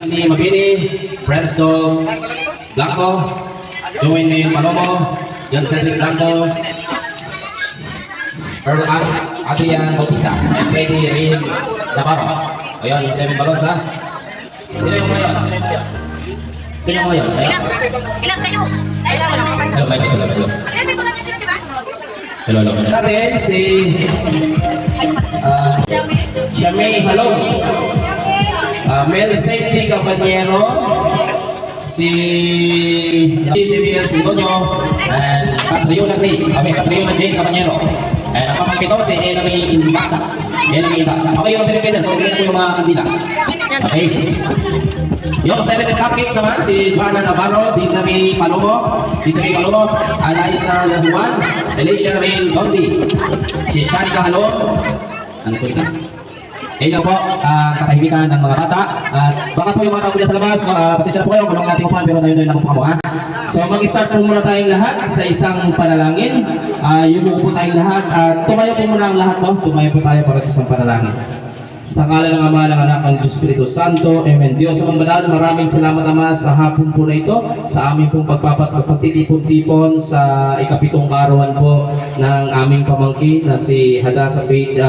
Ni Mabini, Brandstone, Blanco, Joey Palomo, John Cedric Blanco, Earl Adrian Bautista, and Freddy Rin Navarro. Ayun, yung 7 balons ha. Sino yung ngayon? Sino yung ngayon? Ilang tayo? Hello, Mike. Hello. Hello, hello. Natin si Shamay Halong. Mel Safety Caballero, si Miguel Sintonio, and Catriona Gray, Catriona Jane Caballero. And ang pamangkito si Enemy Inba. Enemy Inba. Okay, yung sinipitan. So, ganyan po yung mga kandila. Okay. Yung 7 cupcakes naman, si Joanna Navarro, Dizami Palomo, Eliza Juan, Alicia Rain Dondi, si Sharika Halong, ano po isa? Ayun po, katahimikan ng mga bata. At baka po yung mga tao sa labas, pasensya na po kayo, kulong ating upuan, pero tayo na po po ha. So mag-start po muna tayong lahat sa isang panalangin. Yumuko po tayong lahat at tumayo po muna ang lahat, no? Tumayo po tayo para sa isang panalangin. Sa ngalan ng Ama, ng Anak, ng Diyos Espiritu Santo. Amen. Diyos ang banal, maraming salamat Ama sa hapon po na ito, sa aming pong pagtitipon-tipon sa ikapitong kaarawan po ng aming pamangkin na si Hadassah Faith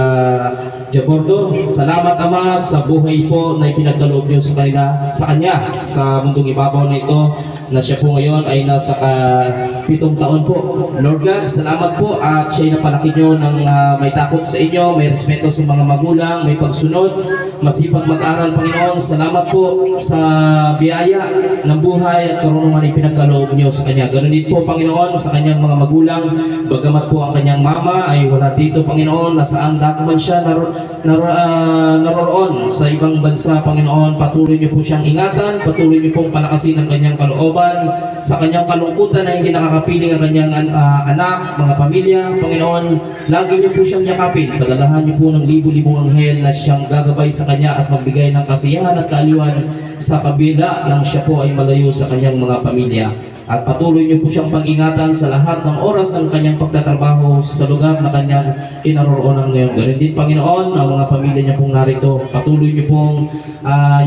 Jabordo. Salamat Ama sa buhay po na ipinagkaloob niyo sa kanya sa mundong ibabaw na ito, na siya po ngayon ay nasa 7 taon po. Lord God, salamat po at siya'y napalaki niyo ng may takot sa inyo, may respeto sa mga magulang, may pagsunod, masipag mag-aral Panginoon. Salamat po sa biyaya ng buhay at karunungan ay pinagkaloob niyo sa kanya. Ganun din po Panginoon sa kanyang mga magulang, bagamat po ang kanyang mama ay wala dito Panginoon, nasaan dako man siya naroroon sa ibang bansa Panginoon. Patuloy niyo po siyang ingatan, patuloy niyo pong palakasin ang kanyang kalooban sa kanyang kalungkutan na hindi nakakapiling ang kanyang anak, mga pamilya Panginoon. Lagi niyo po siyang yakapin, padalahan niyo po ng libu-libong anghel na siyang gagabay sa kanya at magbigay ng kasiyahan at kaaliwan sa kabila nang siya po ay malayo sa kanyang mga pamilya. At patuloy niyo po siyang pag-ingatan sa lahat ng oras ng kanyang pagtatrabaho sa lugar na kanyang kinaroroonan ngayon. Ganun din Panginoon, ang mga pamilya niya pong narito. Patuloy niyo pong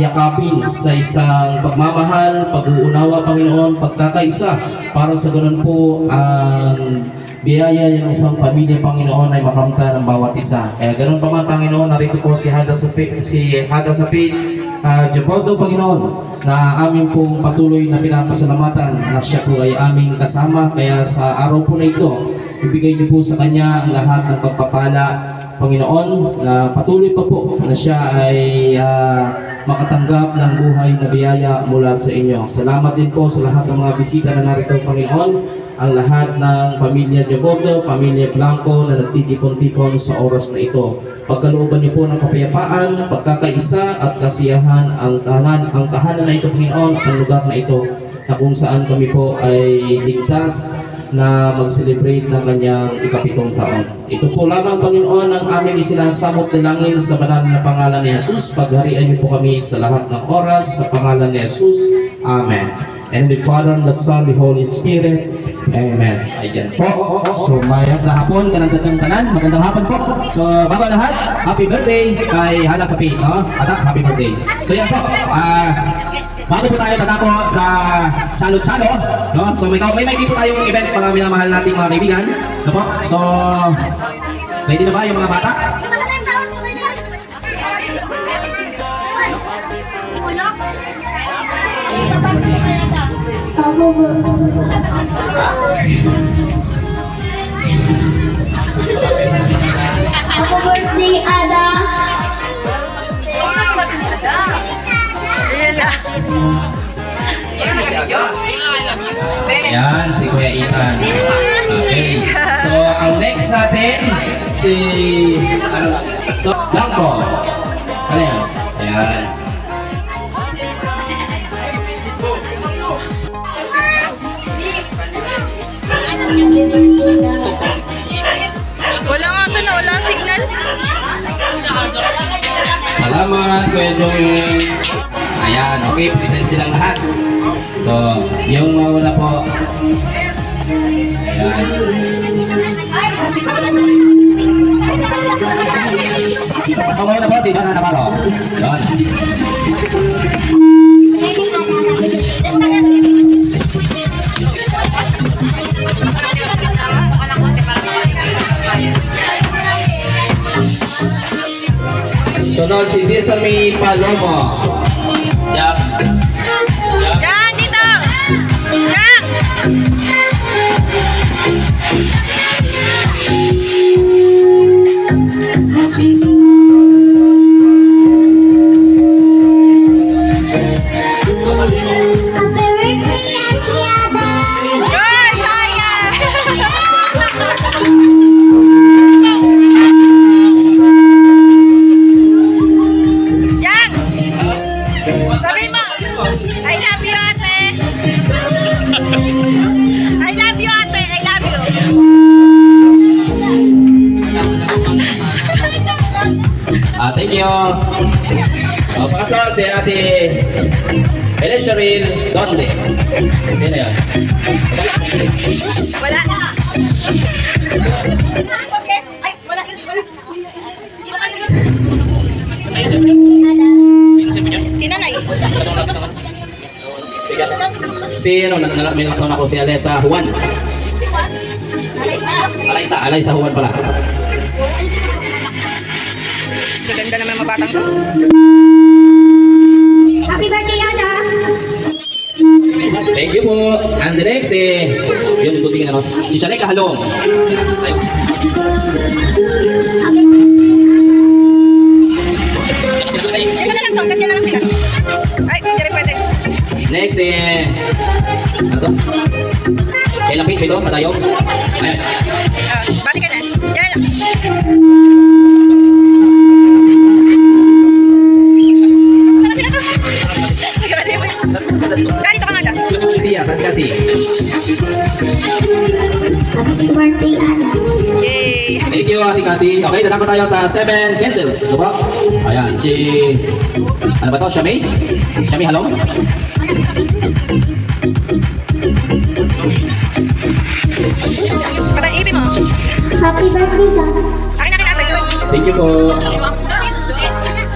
yakapin sa isang pagmamahal, pag-uunawa Panginoon, pagkakaisa, para sa ganun po ang biyaya ng isang pamilya Panginoon ay makamta ng bawat isa. Kaya ganun pa man Panginoon, narito po si Hadassah Faith Jabordo Panginoon, na amin pong patuloy na pinapasalamatan na siya po ay aming kasama. Kaya sa araw po na ito, ibigay niyo po sa kanya ang lahat ng pagpapala Panginoon, na patuloy pa po na siya ay makatanggap ng buhay na biyaya mula sa inyo. Salamat din po sa lahat ng mga bisita na narito Panginoon, ang lahat ng pamilya Jabordo, pamilya Blanco na nagtitipon-tipon sa oras na ito. Pagkalooban niyo po ng kapayapaan, pagkakaisa at kasiyahan ang tahanan na ito Panginoon, at ang lugar na ito na kung saan kami po ay ligtas na mag-celebrate ng kanyang 7 taon. Ito po lamang Panginoon ang aming isinasamot na langin sa banal na pangalan ni Jesus. Pagharian niyo po kami sa lahat ng oras sa pangalan ni Jesus. Amen. And the Father, and the Son, the Holy Spirit. Amen. Ayan po. So, mayat na hapon, kanang tanan. Magandang hapon po. So, bago lahat, happy birthday kay Hadassah Faith, no? Anak, happy birthday. So, yan po. Bago po tayo tatako sa Chalo-Chalo, no? So, may po tayong event para minamahal nating mga kaibigan. No po? So, ready na ba yung mga bata? Happy birthday, Ada! Yan, si Kuya Ethan. Okay. So, ang next natin, si Blanco. Ano yan? Ayan. Wala nga ito na, wala signal. Salamat, Kuya Joey. Ayan, okay, present silang lahat. So, yung una po. Ayan. Pangulo na po si Donna Navarro. Yan. Sunod si Desiree Palomo. Yan. Yan. Yan, dito! Yan! Good, sayang! Yan! Sabi mo, I love you, ate. I love you, ate. I love you. Thank you. Pangatlo si Ate Elizabeth Donde. Sino yan? Wala na. Okay. Ay, wala. Tinanay. Si ano, may nakataon ako si Alisa Juan. Alisa Juan pala. Ganda naman mabatang to. Happy birthday, Ada! Thank you po. And the next, yun, tutingin naman. Si Shaleka Halong. Ito na lang to, ganyan na lang sila. Ay, hindi rin pwede. Next, ano to? Kay Lapid, ito, Matayong. Ayan. Bati ka na. Yan lang. Ganito ka nga daw. Siya, saan si Kasi? Happy birthday, Ada. Yay! Thank you, Ate Kasi. Okay, tatapos tayo sa 7 candles. Diba? Ayan, si... Ano ba ito? Shami? Shami Halong? Patay ibig mo. Happy birthday, ka. Akin na kinatay ko. Thank you po.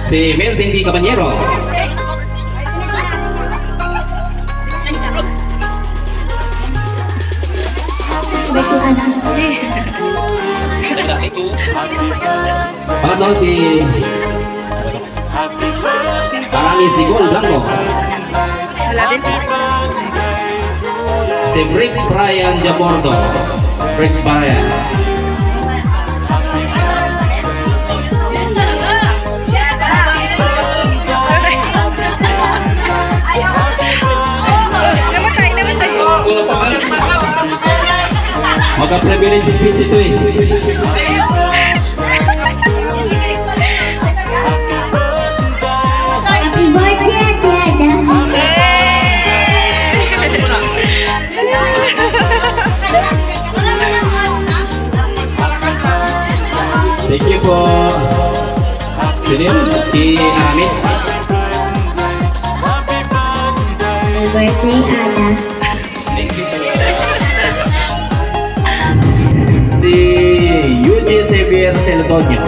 Si Mel Cindy Cabanyero. Birthday, Ada. Pangatlo si... Aramis Nicole Blanco. Wala din. Si Brix Brian Jamordo. Brix Brian. Namatay, namatay. Magka-privilege speech ito eh. Happy birthday, Ate Ada. Thank you po. Sino yun? Si Aramis. Happy birthday, Ada. Si Eugene Xavier Celotonio.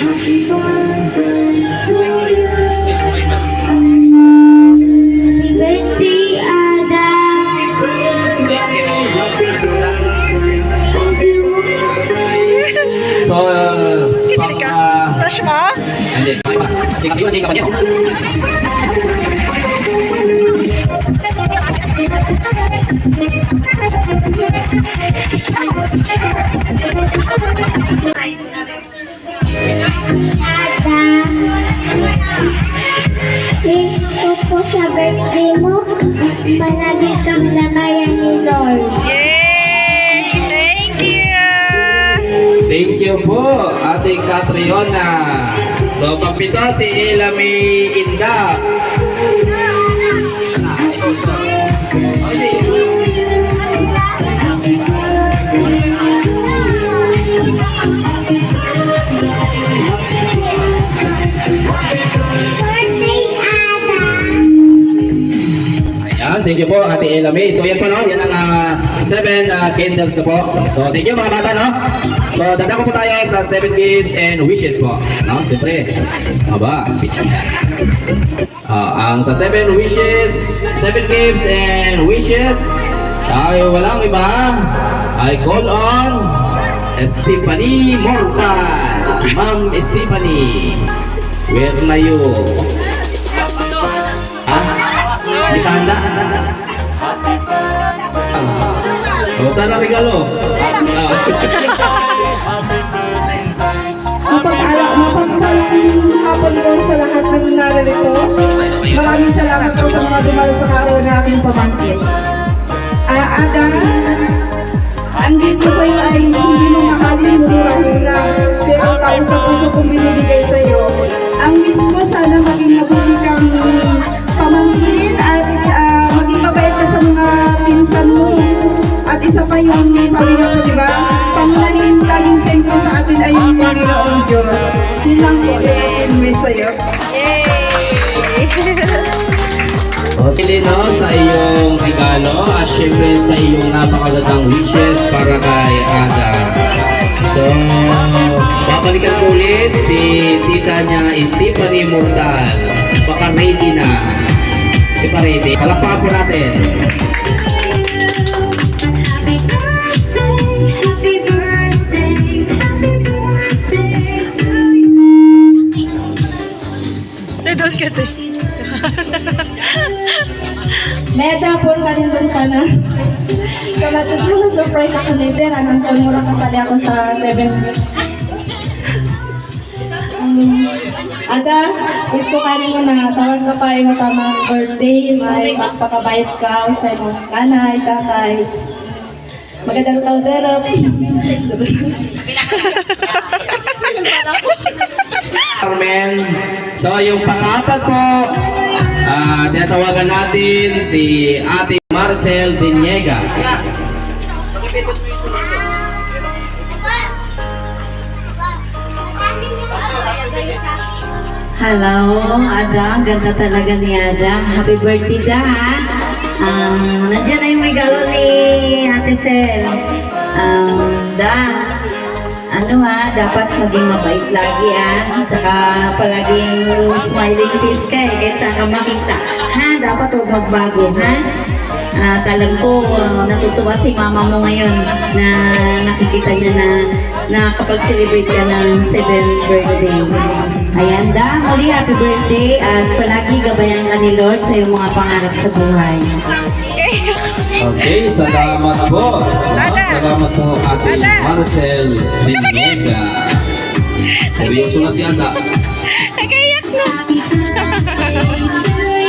Happy birthday, Ada. So, Kinilig ka? Crush mo? hindi, si Kapiyun, si Kapanyero. Ada. Wish ko po sa birthday mo, palagi kang labayan ni Lord. Yay! Thank you! Thank you po, Ate Catriona. So, pagpito si Ella May Inda. thank you po, Ate Ella May. So yan po, no? Yan ang 7 candles na po. So thank you mga bata, no? So dadako po tayo sa 7 gifts and wishes po. No? Siyempre, aba, ang sa 7 wishes, 7 gifts and wishes, ay walang iba, I call on Stephanie Mortal. Si Ma'am Stephanie. Where na you? Ha? Hindi ka handa? Sana regalo? Mapagpalang hapon po sa lahat ng narito. Maraming salamat po sa mga dumalo sa araw na aking pamangkin. Ada, ang gift ko sa iyo ay hindi mo mahalin, mura-mura. Pero tayo sa puso kong binibigay sa iyo. Ang wish ko sana maging mabuti kang pamangkin at maging mabait ka sa mga pinsan mo. At isa pa yung sabi nga po, diba? Pangunahing laging sentro sa atin ay yung Panginoon Diyos. Yun lang po, wish sa iyo. O sili, no, sa iyong regalo at syempre sa iyong napakagandang wishes para kay Ada. So, babalikan ko ulit si tita niya Stephanie Mortal. Baka ready na. Di pa ready? Palakpakan po natin. Meda po kanindong ka na. Kamatid ko na surprise ako ni Vera nang tumura kasali ako sa 7. Ada, wish ko kanin mo na tawag ka pa yung tamang birthday, may magpakabayad ka sa iyong nanay, tatay. Magandang kaudero. Carmen. So yung pang-apat po, tinatawagan natin si Ate Marcel Diniega. Hello, Ada. Ang ganda talaga ni Ada. Happy birthday, Da. Nandiyan na yung regalo ni Ate Sel. Da, dapat maging mabait lagi, Tsaka palaging smiling face ka, kahit saan ka makita. Dapat huwag magbago, alam ko, natutuwa si mama mo ngayon na nakikita niya na nakapag-celebrate ka ng 7th birthday. Ayan, Da, muli happy birthday at palagi gabayan ka ni Lord sa iyong mga pangarap sa buhay. Okay, salamat po. Salamat po, Ate Marcel Diniega. Seryoso na si Ada. Nagaiyak na.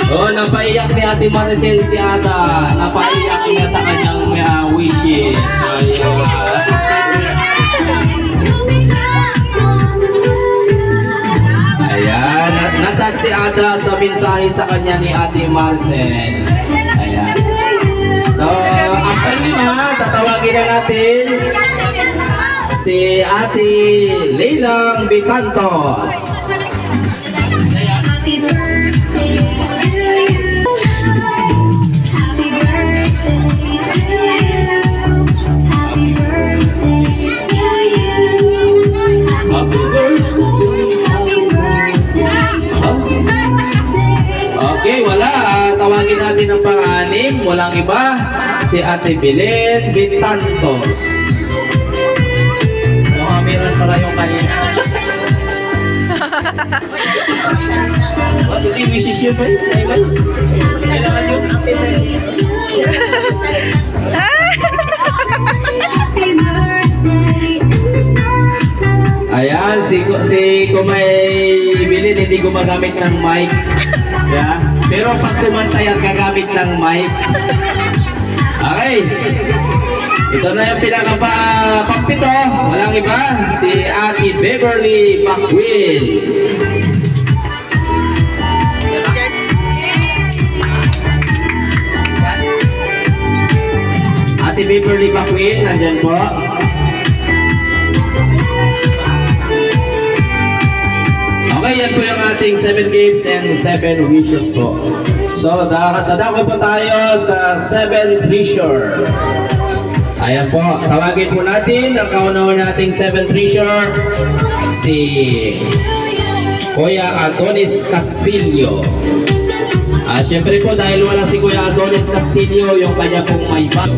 Oh, napaiyak ni Ate Maricel si Ada. Napaiyak niya sa kanyang wishes. Ayan, natag si Ada sa mensahe sa kanya ni Ate Maricel. Ayan. So, after lima, tatawagin na natin si Ate Leilang Bitantos. Okay, wala. Tawagin natin ang pang-anim. Walang iba. Si Ate Belen Bitantos. Nakamiran pala yung kanina. What? Hindi wishes yun ba? Kailangan yun. Ayan, si Kumay Bilin hindi gumagamit ng mic. Yeah. Pero pag kumanta yan, gagamit ng mic. Okay. Ito na yung pinaka-pampito. Walang iba. Si Ate Beverly Macwill. Ate Beverly Macwill, nandyan po. Okay, yan po yung ating 7 gifts and 7 wishes po. So, dadako po tayo sa 7th treasure. Ayan po, tawagin po natin ang kauna-una nating 7th treasure, si Kuya Adonis Castillo. Siyempre po, dahil wala si Kuya Adonis Castillo, yung kanya pong may bag.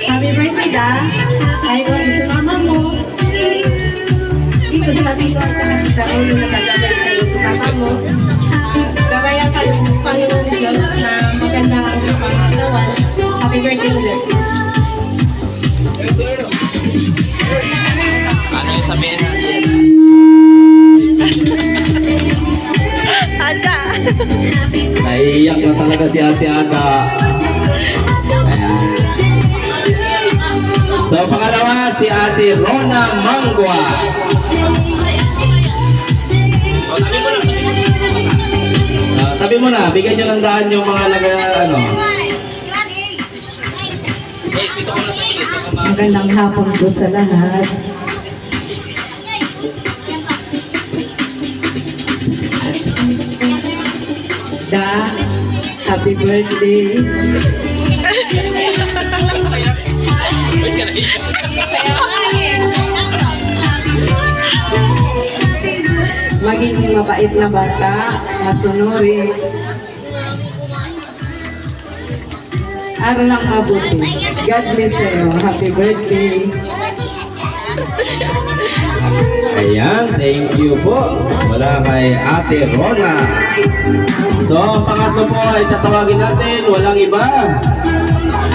Happy birthday, da. Ay, ko, si mama mo. Dito sila dito at nakatita ko yung nagagabay sa iyo. Mama mo. Gabayan ka ng Panginoon Diyos na maganda ang pangalawan. Happy birthday ulit. Ano yung sabihin natin? Ada. Naiiyak na talaga si Ate Ada. Ayan. So, pangalawa, si Ate Rona Mangwa. Tabi mo na, bigyan nyo ng daan yung mga ano. Magandang hapon po sa lahat. Da, happy birthday. Maging mabait na bata, masunurin. Aral lang mabuti. God bless sa'yo. Happy birthday. Ayan, thank you po. Wala kay Ate Rona. So, pangatlo po ay tatawagin natin, walang iba.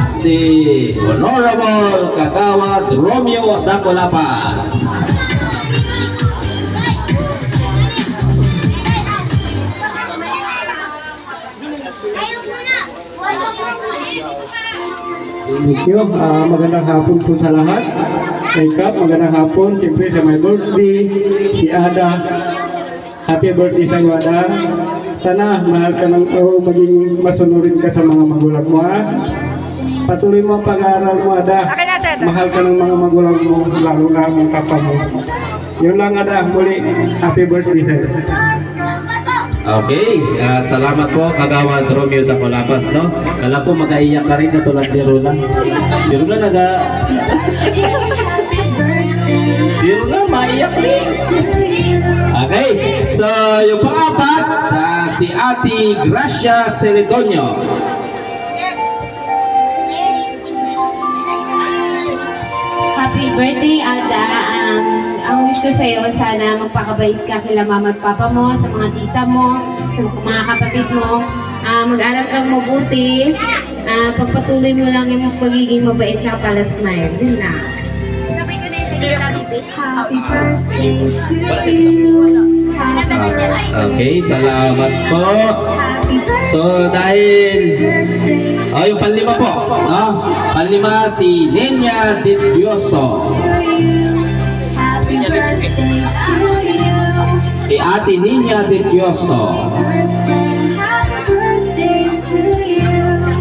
Si Honorable Kagawad Romeo Dacolapas. Thank you. Magandang hapon po sa lahat. Kay Kap, magandang hapon. Siyempre sa my birthday, si Ada. Happy birthday sa iyo, Ada. Sana mahal ka ng maging masunurin ka sa mga magulang mo, ha? Patuloy mo ang pag-aaral mo, Ada. Mahal ka ng mga magulang mo, lalo na ang kapa mo. Yun lang, Ada. Muli, happy birthday sa iyo. Okay, salamat po Kagawad Romeo Dacolapas, no? Kala po mag-aiyak ka rin na tulad ni Rona. Si Rona Si Rona maiyak rin. Okay, so yung pang-apat, si Ate Gracia Celedonio. Happy birthday, Ada. Ang wish ko sa'yo, sana magpakabait ka kila mama at papa mo, sa mga tita mo, sa mga kapatid mo. Mag-aral kang mabuti. Pagpatuloy mo lang yung pagiging mabait tsaka pala smile. Yun na. Sabay ko na yung happy birthday to you. Okay, salamat po. So dahil yung panlima po, no? Panlima si Nenya Didioso. Si Ate Nenya Didioso.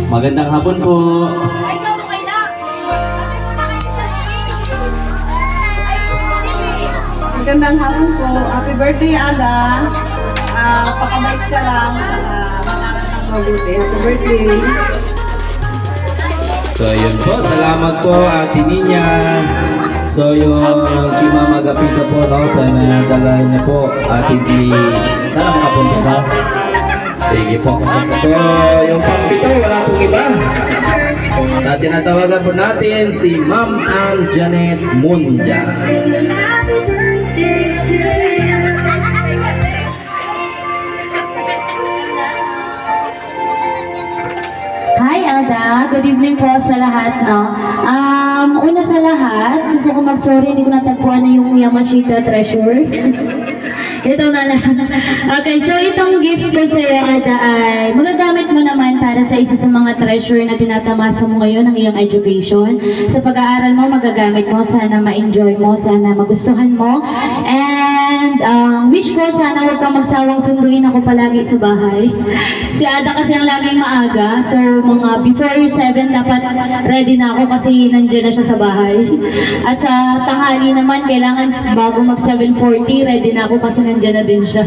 Magandang hapon po. Magandang hapon po. Happy birthday, Ada. Pakabait ka lang. Mag-aral ng mabuti. Happy birthday. So yun po, salamat po Ate Nenya. So yung kay Mama Gapita po, no, dala niya po Ate Di. Sana makapunta ka. Sige po. So yung pang-pito, wala pong iba. Tinatawagan po natin si Ma'am Ann Janet Munja. Hi, Ada. Good evening po sa lahat, no? Una sa lahat, gusto ko mag-sorry, hindi ko natagpuan na yung Yamashita Treasure. Ito na lang. Okay, so itong gift ko sa iyo, Ada, ay magagamit mo naman para sa isa sa mga treasure na tinatamasa mo ngayon ang iyong education. Sa pag-aaral mo, magagamit mo, sana ma-enjoy mo, sana magustuhan mo. And wish ko, sana huwag kang magsawang sunduin ako palagi sa bahay. Si Ada kasi ang laging maaga, so mga before 7 dapat ready na ako kasi nandiyan na siya sa bahay. At sa tanghali naman, kailangan bago mag 7:40, ready na ako kasi nandiyan na din siya.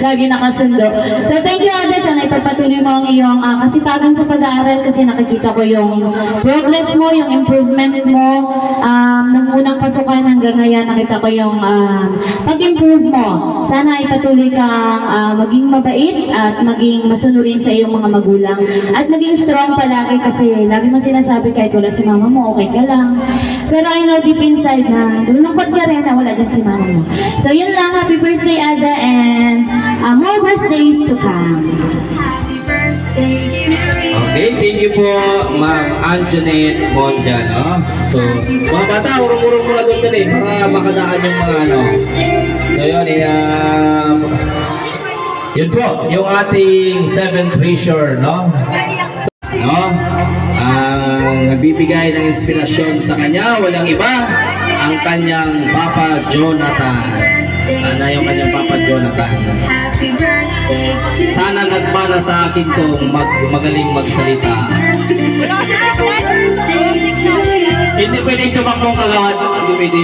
Lagi nakasundo. So thank you, Ada. Sana ipagpatuloy mo ang iyong kasipagan sa pag-aaral kasi nakikita ko yung progress mo, yung improvement mo. Nung unang pasukan hanggang ngayon, nakita ko yung pag-improve mo. Sana ipatuloy kang maging mabait at maging masunurin sa iyong mga magulang. At maging strong palagi kasi lagi mo sinasabi kahit wala si mama mo, okay ka lang. Pero I know deep inside na lulungkot ka rin na wala dyan si mama mo. So yun lang, happy birthday, Ada, and more birthdays to come. Okay, thank you po, Ma'am Anjanette Monja, no? So, mga bata, urong-urong muna doon dali para makadaan yung mga ano. So, yun, yun po, yung ating 7th treasure, no? So, no? Ang nagbibigay ng inspirasyon sa kanya, walang iba, ang kanyang Papa Jonathan. Sana yung kanyang Papa Jonathan. Sana nagmana sa akin tong magaling magsalita. Hindi pwedeng tumakbong kagawad. Hindi pwede.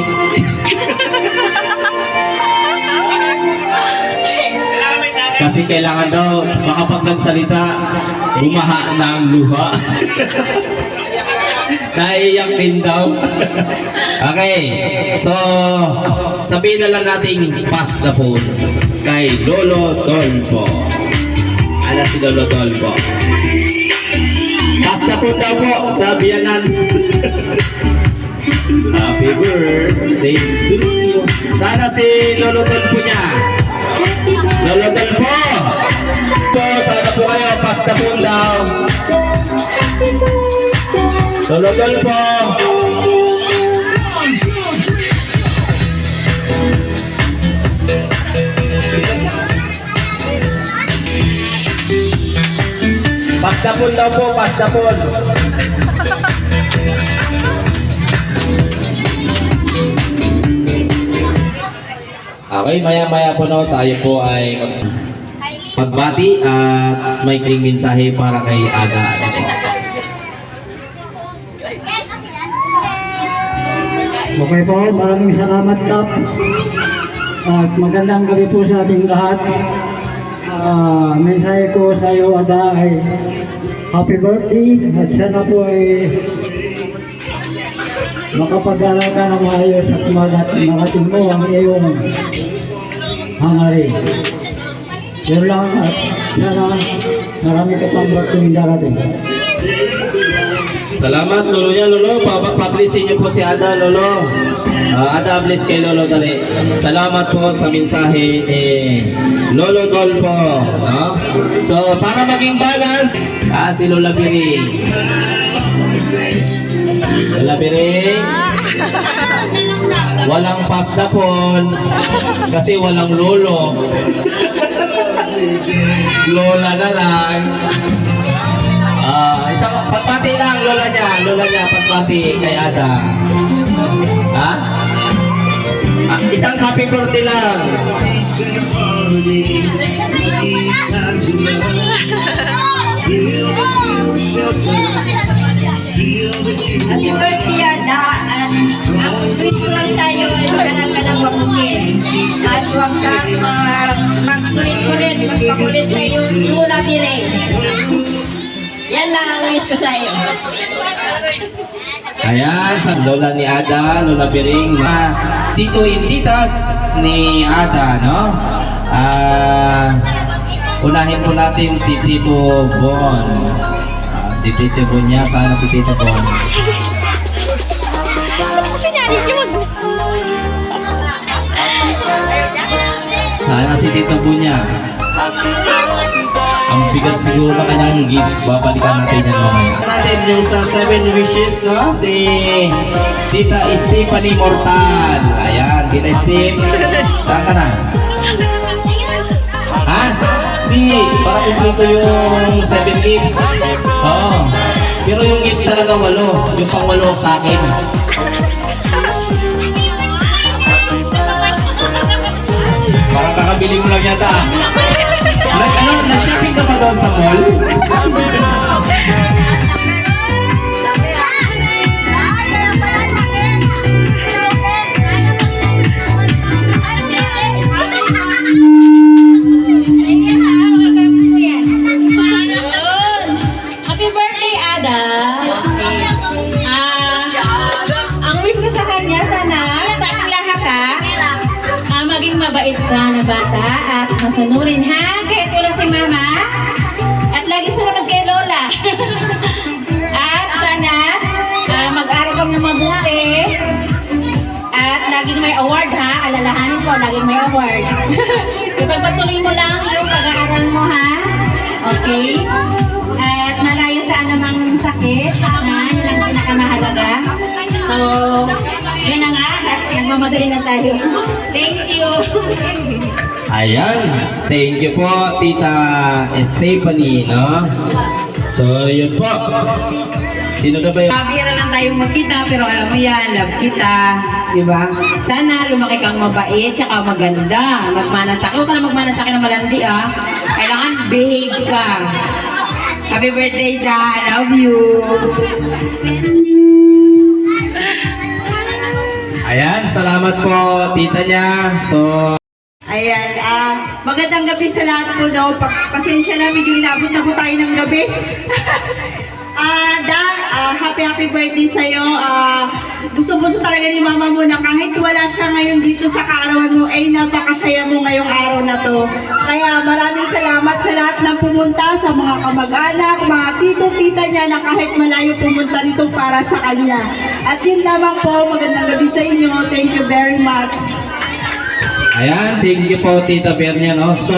Kasi kailangan daw, baka pag nagsalita, bumaha na ang luha. Naiiyak din daw. Okay, so sabihin na lang nating pass the phone kay Lolo Dolpo. Ano si Lolo Dolpo? Pass the phone daw po sa biyanan. Happy birthday to you. Sana si Lolo Dolpo niya. Lolo Dolpo! Sana po kayo, pass the phone daw. Lolo Dolpo! Pastapon daw po, pastapon. Okay, maya-maya po no, tayo po ay magbati at may kling mensahe para kay Ada. Okay po, maraming salamat, Kap. At magandang gabi po sa ating lahat. Mensahe ko sa iyo, Ada, ay happy birthday at sana po ay makapag-aral ka ng maayos at makating mo ang iyong hangarin. Yun lang at sana marami ka pang birthday darating. Salamat Lolo niya, Lolo. Pablisin niyo po si Ada, Lolo. Ada, bless kay Lolo dali. Salamat po sa mensahe ni Lolo Dolpo. No? So, para maging balance, si Lola Biring. Lola Biring. Walang pastapon kasi walang lolo. Lola na lang. Isang pagpati lang, lola niya, pagpati kay Ada. Ha? Isang happy birthday lang. Happy birthday, Ada. At ang wish ko lang sa'yo ay magkaroon ka ng mabuti. At huwag kang magkulit-kulit, magpakulit sa iyo, Lola Biring. Yan lang ang wish ko sa'yo. Ayan, sa lola ni Ada, Lola Biring, tito intitas ni Ada, no? Unahin po natin si Tito Bon. Si Tito Bon niya, sana si Tito Bon. Sana si Tito Bon niya. Ang bigat siguro na kanyang gifts, babalikan natin yan mamaya. Natin yung sa 7 wishes, no? Si Tita Stephanie Mortal. Ayan, Tita Steve. Saan ka na? Ha? Hindi, para kumpleto yung 7 gifts. Oo. Pero yung gifts talaga 8. Yung pang 8 sa akin. Parang kakabili mo lang yata. Nag-shopping ka pa doon sa mall? Happy birthday, Ada! Ang wish ko sa kanya, sana sa ating lahat maging mabait ka na bata at masunurin ha, kahit wala si mama at lagi sumunod kay Lola. At sana mag-aral ka na mabuti at laging may award ha, alalahanin ko, laging may award. Ipagpatuloy mo lang yung pag-aaral mo ha, okay? At malayo sa anumang sakit na yun ang pinakamahalaga. So, yun na nga, nagmamadali na tayo. Thank you! Ayan, thank you po, Tita Stephanie, no? So, yun po. Sino na ba yun? Bihira lang tayong magkita, pero alam mo yan, love kita. Diba? Sana lumaki kang mabait, tsaka maganda. Magmana sa akin. Huwag ka na magmana sa akin ng malandi, ah. Kailangan behave ka. Happy birthday, Da. Love you. Ayan, salamat po, tita niya. So, Ayan, magandang gabi sa lahat po, no? Pasensya na, medyo inabot na po tayo ng gabi. Happy birthday sa'yo. Gusto-gusto talaga ni mama mo na kahit wala siya ngayon dito sa kaarawan mo, ay napakasaya mo ngayong araw na to. Kaya maraming salamat sa lahat ng pumunta, sa mga kamag-anak, mga tito-tita niya na kahit malayo pumunta dito para sa kanya. At yun lamang po, magandang gabi sa inyo. Thank you very much. ayan, thank you po, Tita Bernia, no? So,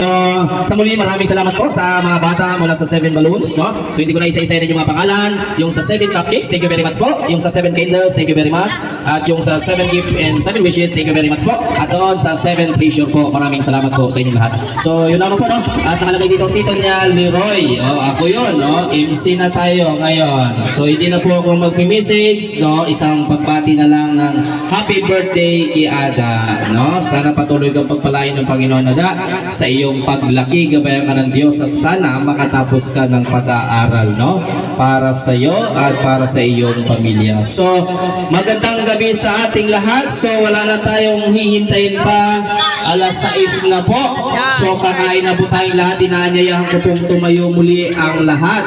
sa muli, maraming salamat po sa mga bata mula sa 7 balloons, no? So, hindi ko na isa-isa rin yung mga pangalan. Yung sa 7 cupcakes, thank you very much po. Yung sa 7 candles, thank you very much. At yung sa 7 gift and 7 wishes, thank you very much po. At doon sa 7 treasure po, maraming salamat po sa inyo lahat. So, yun lang po, no? At nakalagay dito, tito niya, Leroy. O, ako yun, no? MC na tayo ngayon. So, hindi na po ako mag-message, no? Isang pagbati na lang ng happy birthday kay Ada, no? Sana patuloy kang pagpalain ng Panginoon Ada sa iyong paglaki, gabayan ka ng Diyos at sana makatapos ka ng pag-aaral, no? Para sa iyo at para sa iyong pamilya. So, magandang gabi sa ating lahat. So, wala na tayong hihintayin pa. Alas 6 na po. So, kakain na po tayong lahat. Inaanyayahan ko pong tumayo muli ang lahat.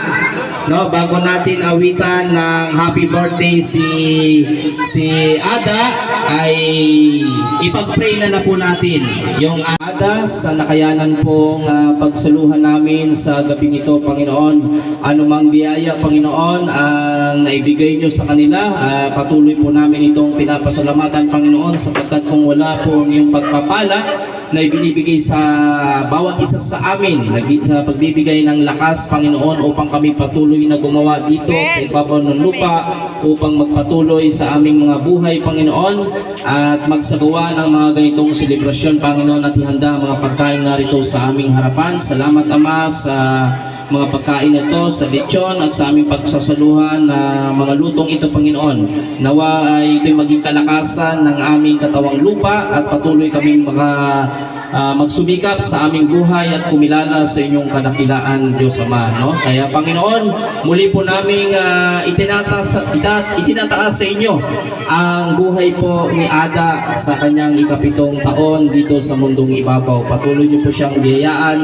No, bago natin awitan ng happy birthday si Ada, ay ipag-pray na po natin yung Ada sa nakayanan pong pagsaluhan namin sa gabing ito, Panginoon. Anumang biyaya, Panginoon, ang naibigay nyo sa kanila, patuloy po namin itong pinapasalamatan, Panginoon, sapagkat kung wala po ang iyong pagpapala na ibinibigay sa bawat isa sa amin, sa pagbibigay ng lakas, Panginoon, upang kami patuloy na gumawa dito sa ibabaw ng lupa, upang magpatuloy sa aming mga buhay, Panginoon, at magsagawa ng mga ganitong selebrasyon, Panginoon, at ihanda ang mga pagkain narito sa aming harapan. Salamat, Ama, sa mga pagkain na ito, sa lechon at sa aming pagsasaluhan na mga lutong ito, Panginoon. Nawa ay ito'y maging kalakasan ng aming katawang lupa at patuloy kaming magsumikap sa aming buhay at kumilala sa inyong kadakilaan, Diyos Ama, no? Kaya, Panginoon, muli po naming itinataas sa inyo ang buhay po ni Ada sa kanyang ika-7 taon dito sa mundong ibabaw. Patuloy niyo po siyang biyayaan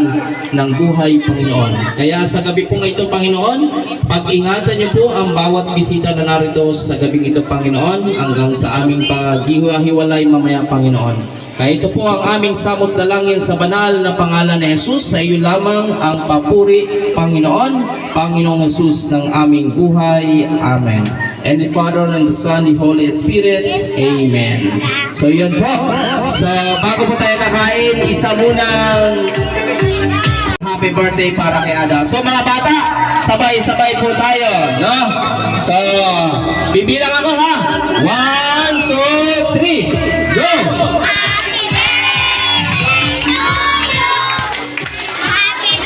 ng buhay, Panginoon. Kaya sa gabi po ito, Panginoon, pag-ingatan niyo po ang bawat bisita na narito sa gabing ito, Panginoon, hanggang sa aming paghiwa-hiwalay mamaya, Panginoon. Kaya ito po ang aming samot dalangin sa banal na pangalan ni Jesus. Sa iyo lamang ang papuri, Panginoon, Panginoong Jesus ng aming buhay. Amen. And the Father, and the Son, the Holy Spirit. Amen. So yun po. So bago po tayo kakain, isa munang happy birthday para kay Ada. So mga bata, sabay-sabay po tayo, no? So, bibilang ako ha. 1, 2, 3, go! Happy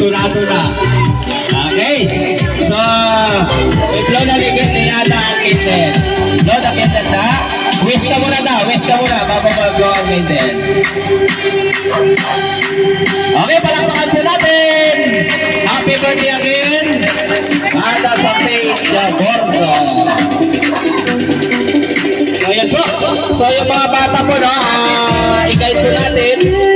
tunado na. Okay. So, i-blow na ni Ada ang candle. Blow the candle na. Wish ka muna daw. Wish ka muna bago mag-blow ang candle. Okay, palakpakan po natin. Happy birthday again. Ada sa Faith Bordo. So, yan po. So, yung mga bata po, no, i-guide po natin